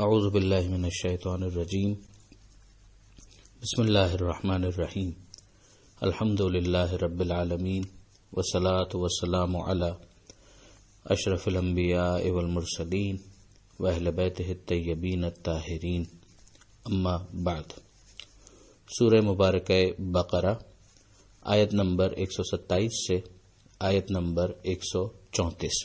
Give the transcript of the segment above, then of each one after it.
اعوذ باللہ من الشیطان الرجیم بسم اللہ الرحمن الرحیم الحمد للہ رب العالمین والصلاة والسلام علی اشرف الانبیاء والمرسلین واہل بیتہ الطیبین الطاہرین اما بعد۔ سورہ مبارکہ بقرہ آیت نمبر 127 سے آیت نمبر 134،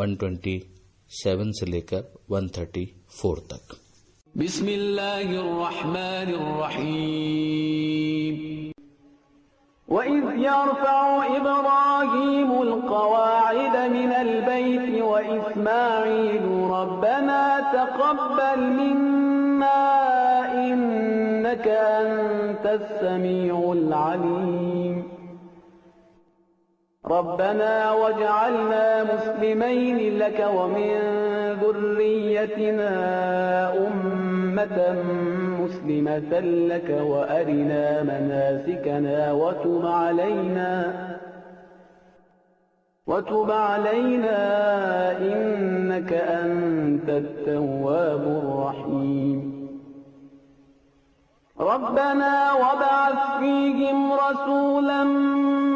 127 سے لے کر 134 تک۔ بسم اللہ الرحمن الرحیم۔ وَإِذْ يَرْفَعُ إِبْرَاهِيمُ الْقَوَاعِدَ مِنَ الْبَيْتِ وَإِسْمَاعِيلُ رَبَّنَا تَقَبَّلْ مِنَّا إِنَّكَ أَنْتَ السَّمِيعُ الْعَلِيمُ رَبَّنَا وَاجْعَلْنَا مُسْلِمَيْنِ لَكَ وَمِنْ ذُرِّيَّتِنَا أُمَّةً مُسْلِمَةً لَكَ وَأَرِنَا مَنَاسِكَنَا وَتُبْ عَلَيْنَا إِنَّكَ أَنْتَ التَّوَّابُ الرَّحِيمُ رَبَّنَا وَابْعَثْ فِيهِمْ رَسُولًا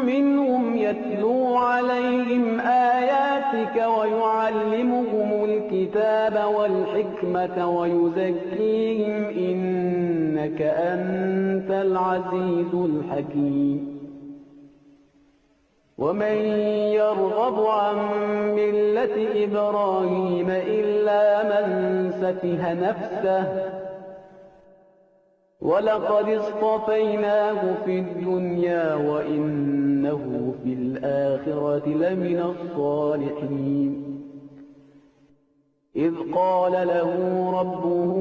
مِّنْهُمْ يَتْلُو عَلَيْهِمْ آيَاتِكَ وَيُعَلِّمُهُمُ الْكِتَابَ وَالْحِكْمَةَ وَيُزَكِّيهِمْ إِنَّكَ أَنْتَ الْعَزِيزُ الْحَكِيمُ وَمَنْ يَرْغَبُ عَنْ مِلَّةِ إِبْرَاهِيمَ إِلَّا مَنْ سَفِهَ نَفْسَهُ وَلَقَدِ اصْطَفَيْنَاهُ فِي الدُّنْيَا وَإِنَّهُ فِي الْآخِرَةِ لَمِنَ الصَّالِحِينَ إِذْ قَالَ لَهُ رَبُّهُ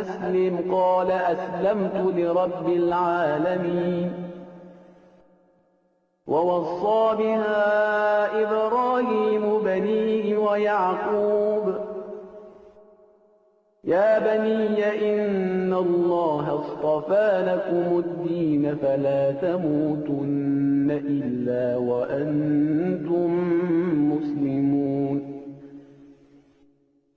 أَسْلِمْ قَالَ أَسْلَمْتُ لِرَبِّ الْعَالَمِينَ وَوَصَّى بِهَا إِبْرَاهِيمُ بَنِيهِ وَيَعْقُوبُ يَا بَنِيَّ إِنَّ اللَّهَ اصْطَفَى لَكُمُ الدِّينَ فَلَا تَمُوتُنَّ إِلَّا وَأَنْتُمْ مُسْلِمُونَ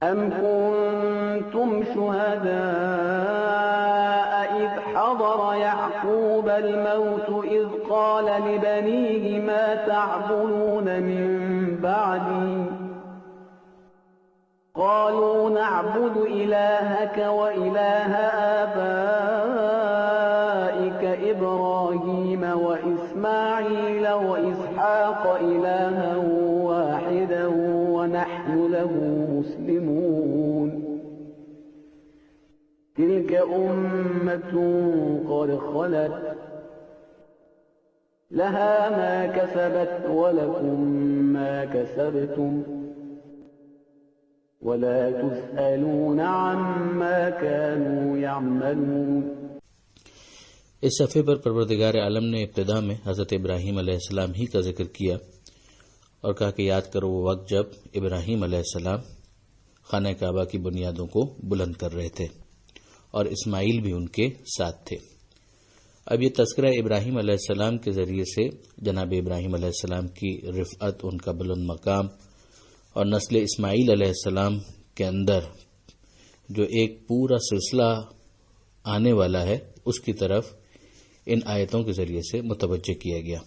أَمْ كُنْتُمْ شُهَدَاءَ إِذْ حَضَرَ يَعْقُوبَ الْمَوْتُ إِذْ قَالَ لِبَنِيهِ مَا تَعْبُدُونَ مِنْ بَعْدِي قالوا نعبد إلهك وإله آبائك إبراهيم وإسماعيل وإسحاق إلها واحدا ونحن له مسلمون تلك أمة قد خلت لها ما كسبت ولكم ما كسبتم وَلَا تُسْأَلُونَ عَمَّا كَانُوا يَعْمَلُونَ۔ اس صفحے پر پروردگار عالم نے ابتدا میں حضرت ابراہیم علیہ السلام ہی کا ذکر کیا اور کہا کہ یاد کرو وہ وقت جب ابراہیم علیہ السلام خانہ کعبہ کی بنیادوں کو بلند کر رہے تھے اور اسماعیل بھی ان کے ساتھ تھے۔ اب یہ تذکرہ ابراہیم علیہ السلام کے ذریعے سے جناب ابراہیم علیہ السلام کی رفعت، ان کا بلند مقام اور نسل اسماعیل علیہ السلام کے اندر جو ایک پورا سلسلہ آنے والا ہے اس کی طرف ان آیتوں کے ذریعے سے متوجہ کیا گیا۔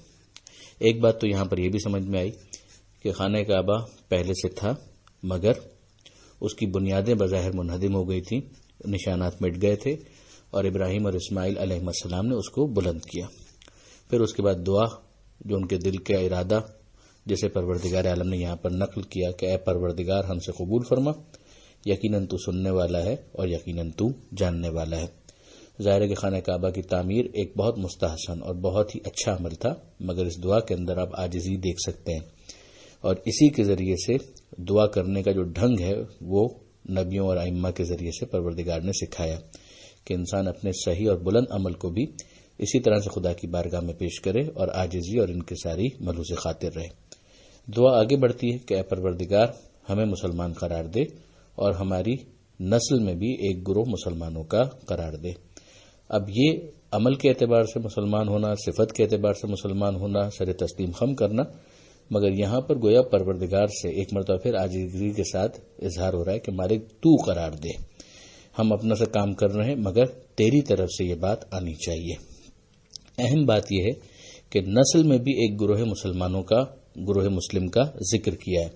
ایک بات تو یہاں پر یہ بھی سمجھ میں آئی کہ خانہ کعبہ پہلے سے تھا مگر اس کی بنیادیں بظاہر منہدم ہو گئی تھیں، نشانات مٹ گئے تھے اور ابراہیم اور اسماعیل علیہ السلام نے اس کو بلند کیا۔ پھر اس کے بعد دعا جو ان کے دل کا ارادہ جسے پروردگار عالم نے یہاں پر نقل کیا کہ اے پروردگار ہم سے قبول فرما، یقیناً تو سننے والا ہے اور یقیناً تو جاننے والا ہے۔ ظاہر ہے کہ خانہ کعبہ کی تعمیر ایک بہت مستحسن اور بہت ہی اچھا عمل تھا، مگر اس دعا کے اندر آپ عاجزی دیکھ سکتے ہیں اور اسی کے ذریعے سے دعا کرنے کا جو ڈھنگ ہے وہ نبیوں اور ائمہ کے ذریعے سے پروردگار نے سکھایا کہ انسان اپنے صحیح اور بلند عمل کو بھی اسی طرح سے خدا کی بارگاہ میں پیش کرے اور عاجزی اور انکساری ملحوظ خاطر رہے۔ دعا آگے بڑھتی ہے کہ اے پروردگار ہمیں مسلمان قرار دے اور ہماری نسل میں بھی ایک گروہ مسلمانوں کا قرار دے۔ اب یہ عمل کے اعتبار سے مسلمان ہونا، صفت کے اعتبار سے مسلمان ہونا، سر تسلیم خم کرنا مگر یہاں پر گویا پروردگار سے ایک مرتبہ پھر عاجزی کے ساتھ اظہار ہو رہا ہے کہ مالک تو قرار دے، ہم اپنا سے کام کر رہے ہیں مگر تیری طرف سے یہ بات آنی چاہیے۔ اہم بات یہ ہے کہ نسل میں بھی ایک گروہ مسلمانوں کا، گروہ مسلم کا ذکر کیا ہے،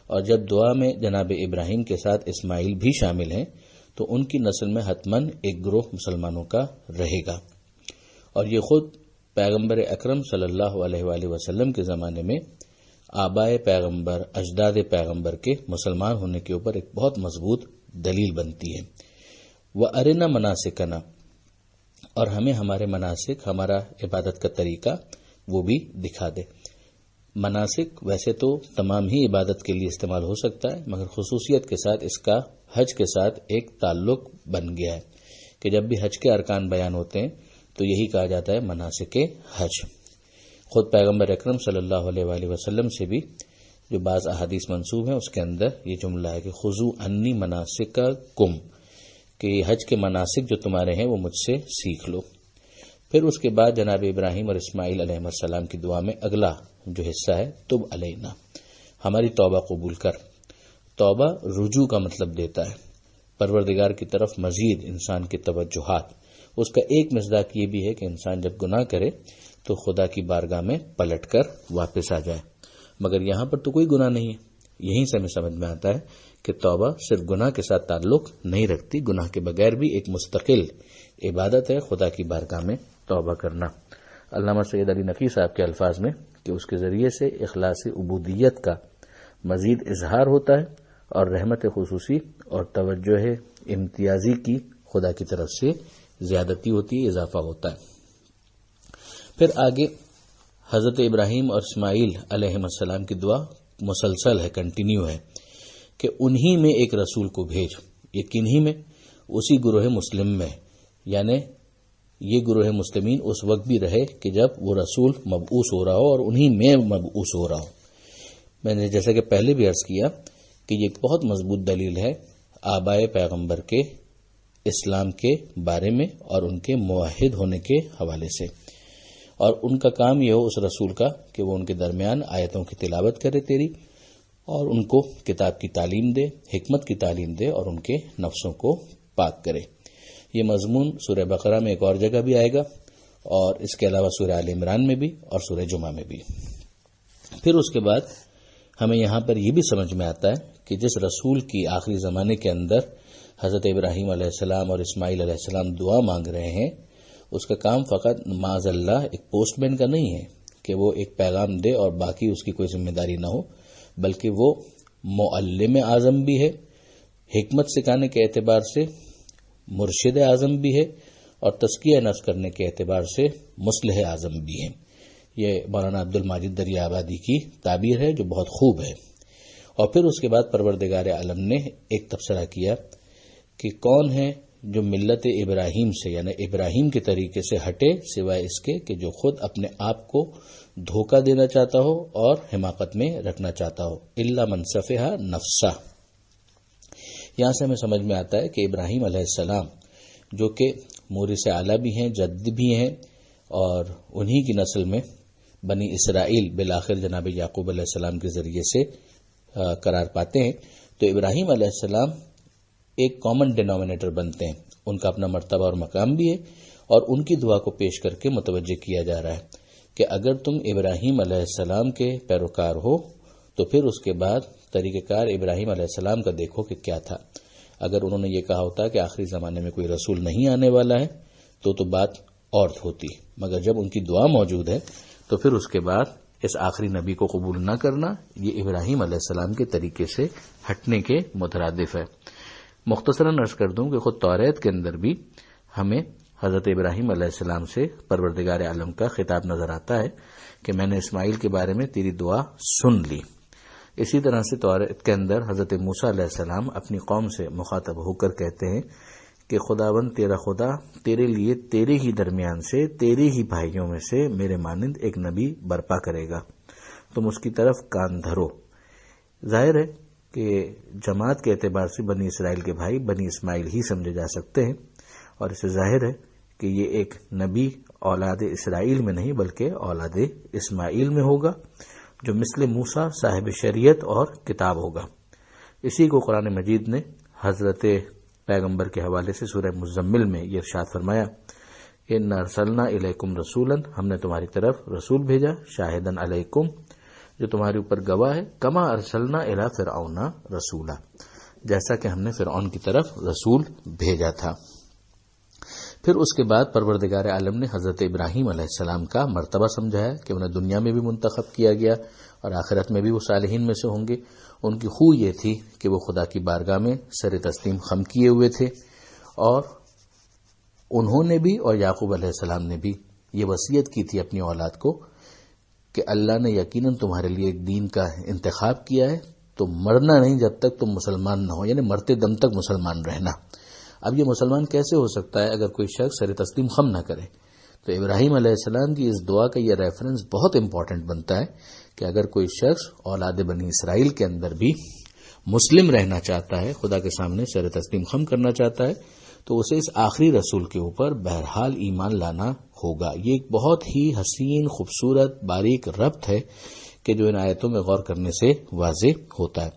اور جب دعا میں جناب ابراہیم کے ساتھ اسماعیل بھی شامل ہیں تو ان کی نسل میں حتماً ایک گروہ مسلمانوں کا رہے گا، اور یہ خود پیغمبر اکرم صلی اللہ علیہ وآلہ وسلم کے زمانے میں آبائے پیغمبر، اجداد پیغمبر کے مسلمان ہونے کے اوپر ایک بہت مضبوط دلیل بنتی ہے۔ وَأَرِنَا مَنَاسِكَنَا، اور ہمیں ہمارے مناسک، ہمارا عبادت کا طریقہ وہ بھی دکھا دے۔ مناسک ویسے تو تمام ہی عبادت کے لیے استعمال ہو سکتا ہے، مگر خصوصیت کے ساتھ اس کا حج کے ساتھ ایک تعلق بن گیا ہے کہ جب بھی حج کے ارکان بیان ہوتے ہیں تو یہی کہا جاتا ہے مناسک حج۔ خود پیغمبر اکرم صلی اللہ علیہ وآلہ وسلم سے بھی جو بعض احادیث منسوب ہیں اس کے اندر یہ جملہ ہے کہ خذوا عنی مناسککم، کہ یہ حج کے مناسک جو تمہارے ہیں وہ مجھ سے سیکھ لو۔ پھر اس کے بعد جناب ابراہیم اور اسماعیل علیہ السلام کی دعا میں اگلا جو حصہ ہے تب علینا، ہماری توبہ قبول کر۔ توبہ رجوع کا مطلب دیتا ہے، پروردگار کی طرف مزید انسان کی توجہات۔ اس کا ایک مصداق یہ بھی ہے کہ انسان جب گناہ کرے تو خدا کی بارگاہ میں پلٹ کر واپس آ جائے، مگر یہاں پر تو کوئی گناہ نہیں ہے۔ یہیں سے ہمیں سمجھ میں آتا ہے کہ توبہ صرف گناہ کے ساتھ تعلق نہیں رکھتی، گناہ کے بغیر بھی ایک مستقل عبادت ہے خدا کی بارگاہ میں توبہ کرنا۔ علامہ سید علی نقی صاحب کے الفاظ میں کہ اس کے ذریعے سے اخلاص عبودیت کا مزید اظہار ہوتا ہے اور رحمت خصوصی اور توجہ امتیازی کی خدا کی طرف سے زیادتی ہوتی ہے، اضافہ ہوتا ہے۔ پھر آگے حضرت ابراہیم اور اسماعیل علیہ السلام کی دعا مسلسل ہے، کنٹینیو ہے کہ انہی میں ایک رسول کو بھیج۔ یہ کنہی میں؟ اسی گروہ مسلم میں، یعنی یہ گروہ مسلمین اس وقت بھی رہے کہ جب وہ رسول مبعوث ہو رہا ہو اور انہی میں مبعوث ہو رہا ہو۔ میں نے جیسا کہ پہلے بھی عرض کیا کہ یہ ایک بہت مضبوط دلیل ہے آبائے پیغمبر کے اسلام کے بارے میں اور ان کے موحد ہونے کے حوالے سے، اور ان کا کام یہ ہو اس رسول کا کہ وہ ان کے درمیان آیتوں کی تلاوت کرے تیری، اور ان کو کتاب کی تعلیم دے، حکمت کی تعلیم دے، اور ان کے نفسوں کو پاک کرے۔ یہ مضمون سورہ بقرہ میں ایک اور جگہ بھی آئے گا، اور اس کے علاوہ سورہ آل عمران میں بھی اور سورہ جمعہ میں بھی۔ پھر اس کے بعد ہمیں یہاں پر یہ بھی سمجھ میں آتا ہے کہ جس رسول کی آخری زمانے کے اندر حضرت ابراہیم علیہ السلام اور اسماعیل علیہ السلام دعا مانگ رہے ہیں، اس کا کام فقط معاذ اللہ ایک پوسٹ مین کا نہیں ہے کہ وہ ایک پیغام دے اور باقی اس کی کوئی ذمہ داری نہ ہو، بلکہ وہ معلم اعظم بھی ہے، حکمت سکھانے کے اعتبار سے مرشد اعظم بھی ہے، اور تزکیہ نفس کرنے کے اعتبار سے مصلح اعظم بھی ہے۔ یہ مولانا عبد الماجد دریا آبادی کی تعبیر ہے جو بہت خوب ہے۔ اور پھر اس کے بعد پروردگار عالم نے ایک تبصرہ کیا کہ کون ہے جو ملت ابراہیم سے یعنی ابراہیم کے طریقے سے ہٹے سوائے اس کے کہ جو خود اپنے آپ کو دھوکہ دینا چاہتا ہو اور حماقت میں رکھنا چاہتا ہو، الا من صفح نفسہ۔ یہاں سے ہمیں سمجھ میں آتا ہے کہ ابراہیم علیہ السلام جو کہ مورث اعلیٰ بھی ہیں، جد بھی ہیں، اور انہی کی نسل میں بنی اسرائیل بالآخر جناب یعقوب علیہ السلام کے ذریعے سے قرار پاتے ہیں، تو ابراہیم علیہ السلام ایک کامن ڈینومینیٹر بنتے ہیں۔ ان کا اپنا مرتبہ اور مقام بھی ہے، اور ان کی دعا کو پیش کر کے متوجہ کیا جا رہا ہے کہ اگر تم ابراہیم علیہ السلام کے پیروکار ہو تو پھر اس کے بعد طریقہ کار ابراہیم علیہ السلام کا دیکھو کہ کیا تھا۔ اگر انہوں نے یہ کہا ہوتا کہ آخری زمانے میں کوئی رسول نہیں آنے والا ہے تو بات اور ہوتی، مگر جب ان کی دعا موجود ہے تو پھر اس کے بعد اس آخری نبی کو قبول نہ کرنا یہ ابراہیم علیہ السلام کے طریقے سے ہٹنے کے مترادف ہے۔ مختصراً عرض کر دوں کہ خود توریت کے اندر بھی ہمیں حضرت ابراہیم علیہ السلام سے پروردگار عالم کا خطاب نظر آتا ہے کہ میں نے اسماعیل کے بارے میں تیری دعا سن لی۔ اسی طرح سے توریت کے اندر حضرت موسیٰ علیہ السلام اپنی قوم سے مخاطب ہو کر کہتے ہیں کہ خداوند تیرا خدا تیرے لیے تیرے ہی درمیان سے تیرے ہی بھائیوں میں سے میرے مانند ایک نبی برپا کرے گا، تم اس کی طرف کان دھرو۔ ظاہر ہے کہ جماعت کے اعتبار سے بنی اسرائیل کے بھائی بنی اسماعیل ہی سمجھے جا سکتے ہیں، اور اسے ظاہر ہے کہ یہ ایک نبی اولاد اسرائیل میں نہیں بلکہ اولاد اسماعیل میں ہوگا، جو مثل موسیٰ صاحب شریعت اور کتاب ہوگا۔ اسی کو قرآن مجید نے حضرت پیغمبر کے حوالے سے سورہ مزمل میں یہ ارشاد فرمایا، اِنَّا أَرْسَلْنَا إِلَيْكُمْ رَسُولًا، ہم نے تمہاری طرف رسول بھیجا، شاہدًا علیکم، جو تمہارے اوپر گواہ ہے، کما ارسلنا الی فرعون رسولا، جیسا کہ ہم نے فرعون کی طرف رسول بھیجا تھا۔ پھر اس کے بعد پروردگار عالم نے حضرت ابراہیم علیہ السلام کا مرتبہ سمجھایا کہ انہیں دنیا میں بھی منتخب کیا گیا اور آخرت میں بھی وہ صالحین میں سے ہوں گے۔ ان کی خوب یہ تھی کہ وہ خدا کی بارگاہ میں سر تسلیم خم کیے ہوئے تھے، اور انہوں نے بھی اور یعقوب علیہ السلام نے بھی یہ وصیت کی تھی اپنی اولاد کو کہ اللہ نے یقیناً تمہارے لیے ایک دین کا انتخاب کیا ہے، تو مرنا نہیں جب تک تم مسلمان نہ ہو، یعنی مرتے دم تک مسلمان رہنا۔ اب یہ مسلمان کیسے ہو سکتا ہے اگر کوئی شخص سر تسلیم خم نہ کرے؟ تو ابراہیم علیہ السلام کی اس دعا کا یہ ریفرنس بہت امپورٹنٹ بنتا ہے کہ اگر کوئی شخص اولاد بنی اسرائیل کے اندر بھی مسلم رہنا چاہتا ہے، خدا کے سامنے سر تسلیم خم کرنا چاہتا ہے، تو اسے اس آخری رسول کے اوپر بہرحال ایمان لانا ہوگا۔ یہ ایک بہت ہی حسین، خوبصورت، باریک ربط ہے کہ جو ان آیتوں میں غور کرنے سے واضح ہوتا ہے۔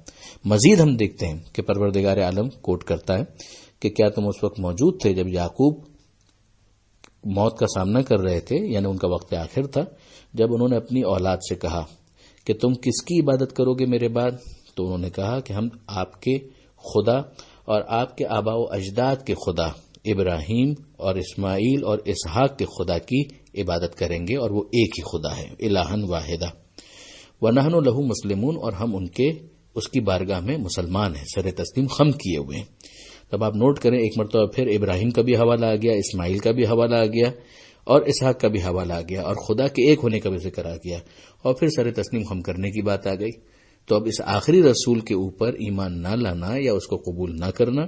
مزید ہم دیکھتے ہیں کہ پروردگار عالم کوٹ کرتا ہے کہ کیا تم اس وقت موجود تھے جب یعقوب موت کا سامنا کر رہے تھے، یعنی ان کا وقت آخر تھا، جب انہوں نے اپنی اولاد سے کہا کہ تم کس کی عبادت کرو گے میرے بعد؟ تو انہوں نے کہا کہ ہم آپ کے خدا اور آپ کے آباء و اجداد کے خدا ابراہیم اور اسماعیل اور اسحاق کے خدا کی عبادت کریں گے، اور وہ ایک ہی خدا ہے، الہًا واحدہ، وَنَحْنُ لَهُ مُسْلِمُونَ، اور ہم اس کی بارگاہ میں مسلمان ہیں، سر تسلیم خم کیے ہوئے ہیں۔ تب آپ نوٹ کریں ایک مرتبہ پھر ابراہیم کا بھی حوالہ آ گیا، اسماعیل کا بھی حوالہ آ گیا، اور اسحاق کا بھی حوالہ آ گیا، اور خدا کے ایک ہونے کا بھی ذکر آ گیا، اور پھر سر تسلیم خم کرنے کی بات آ گئی۔ تو اب اس آخری رسول کے اوپر ایمان نہ لانا یا اس کو قبول نہ کرنا،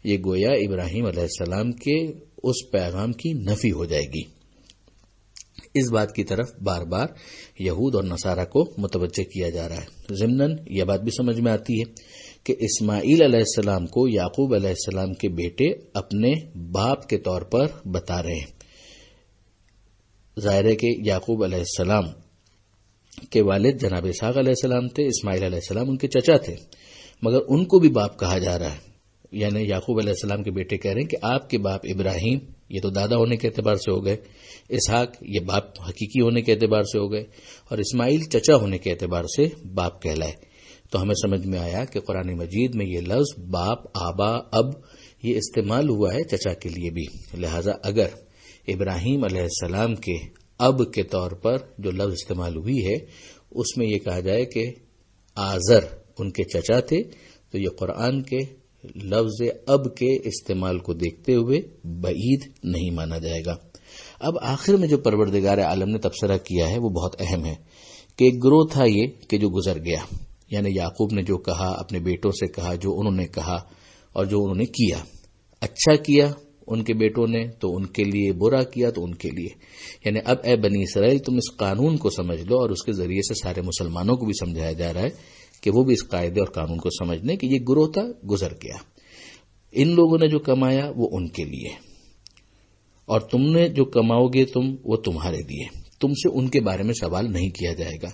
یہ گویا ابراہیم علیہ السلام کے اس پیغام کی نفی ہو جائے گی۔ اس بات کی طرف بار بار یہود اور نصارہ کو متوجہ کیا جا رہا ہے۔ ضمناً یہ بات بھی سمجھ میں آتی ہے کہ اسماعیل علیہ السلام کو یعقوب علیہ السلام کے بیٹے اپنے باپ کے طور پر بتا رہے ہیں۔ ظاہر ہے کہ یعقوب علیہ السلام کے والد جناب اسحاق علیہ السلام تھے، اسماعیل علیہ السلام ان کے چچا تھے، مگر ان کو بھی باپ کہا جا رہا ہے۔ یعنی یعقوب علیہ السلام کے بیٹے کہہ رہے ہیں کہ آپ کے باپ ابراہیم، یہ تو دادا ہونے کے اعتبار سے ہو گئے، اسحاق یہ باپ حقیقی ہونے کے اعتبار سے ہو گئے، اور اسماعیل چچا ہونے کے اعتبار سے باپ کہلائے۔ تو ہمیں سمجھ میں آیا کہ قرآن مجید میں یہ لفظ باپ، آبا، اب یہ استعمال ہوا ہے چچا کے لیے بھی۔ لہذا اگر ابراہیم علیہ السلام کے اب کے طور پر جو لفظ استعمال ہوئی ہے اس میں یہ کہا جائے کہ آزر ان کے چچا تھے، تو یہ قرآن کے لفظ اب کے استعمال کو دیکھتے ہوئے بعید نہیں مانا جائے گا۔ اب آخر میں جو پروردگار عالم نے تبصرہ کیا ہے وہ بہت اہم ہے کہ ایک گروہ تھا یہ کہ جو گزر گیا، یعنی یعقوب نے جو کہا، اپنے بیٹوں سے کہا، جو انہوں نے کہا اور جو انہوں نے کیا، اچھا کیا ان کے بیٹوں نے تو ان کے لیے، برا کیا تو ان کے لیے۔ یعنی اب اے بنی اسرائیل تم اس قانون کو سمجھ لو، اور اس کے ذریعے سے سارے مسلمانوں کو بھی سمجھایا جا رہا ہے کہ وہ بھی اس قاعدے اور قانون کو سمجھ لیں کہ یہ گروہ تھا، گزر گیا، ان لوگوں نے جو کمایا وہ ان کے لیے، اور تم نے جو کماؤ گے تم، وہ تمہارے لیے، تم سے ان کے بارے میں سوال نہیں کیا جائے گا۔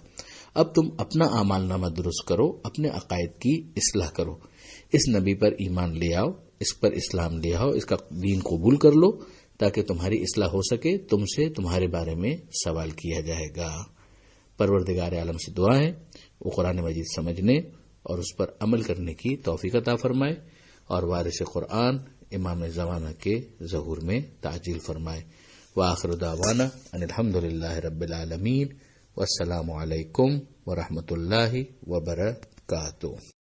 اب تم اپنا اعمال نامہ درست کرو، اپنے عقائد کی اصلاح کرو، اس نبی پر ایمان لے آؤ، اس پر اسلام لے آؤ، اس کا دین قبول کر لو تاکہ تمہاری اصلاح ہو سکے، تم سے تمہارے بارے میں سوال کیا جائے گا۔ پروردگار عالم سے دعا ہے وہ قرآن مجید سمجھنے اور اس پر عمل کرنے کی توفیق عطا فرمائے، اور وارث قرآن امام زمانہ کے ظہور میں تعجیل فرمائے۔ وآخر دعوانا ان الحمدللہ رب العالمین، والسلام علیکم ورحمۃ اللہ وبرکاتہ۔